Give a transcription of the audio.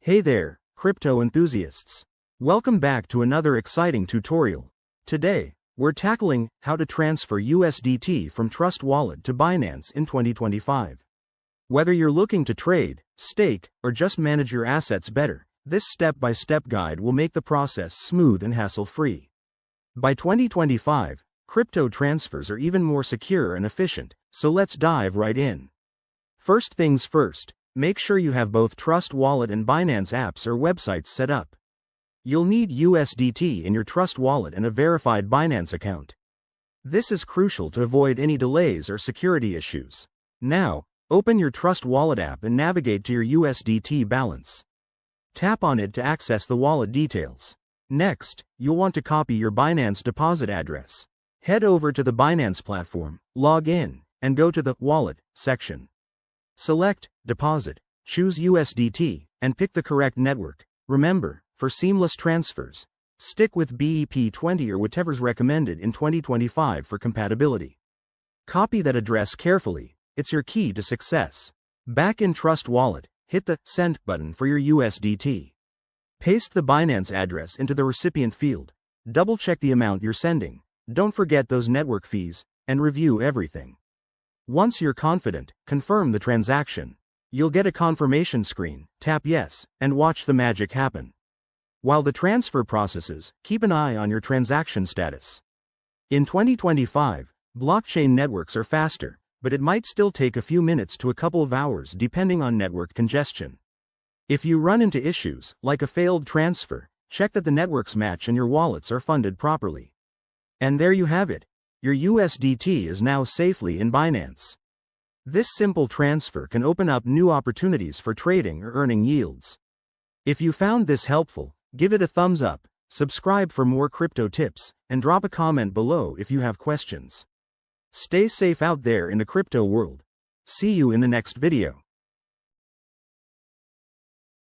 Hey there, crypto enthusiasts. Welcome back to another exciting tutorial. Today, we're tackling how to transfer USDT from Trust Wallet to Binance in 2025. Whether you're looking to trade, stake, or just manage your assets better, this step-by-step guide will make the process smooth and hassle-free. By 2025, crypto transfers are even more secure and efficient, so let's dive right in. First things first, make sure you have both Trust Wallet and Binance apps or websites set up. You'll need USDT in your Trust Wallet and a verified Binance account. This is crucial to avoid any delays or security issues. Now, open your Trust Wallet app and navigate to your USDT balance. Tap on it to access the wallet details. Next, you'll want to copy your Binance deposit address. Head over to the Binance platform, log in, and go to the Wallet section. Select Deposit, choose USDT, and pick the correct network. Remember, for seamless transfers, stick with BEP20 or whatever's recommended in 2025 for compatibility. Copy that address carefully, it's your key to success. Back in Trust Wallet, hit the Send button for your USDT. Paste the Binance address into the recipient field. Double-check the amount you're sending. Don't forget those network fees, and review everything. Once you're confident, confirm the transaction. You'll get a confirmation screen, tap Yes, and watch the magic happen. While the transfer processes, keep an eye on your transaction status. In 2025, blockchain networks are faster, but it might still take a few minutes to a couple of hours depending on network congestion. If you run into issues, like a failed transfer, check that the networks match and your wallets are funded properly. And there you have it. Your USDT is now safely in Binance. This simple transfer can open up new opportunities for trading or earning yields. If you found this helpful, give it a thumbs up, subscribe for more crypto tips, and drop a comment below if you have questions. Stay safe out there in the crypto world. See you in the next video.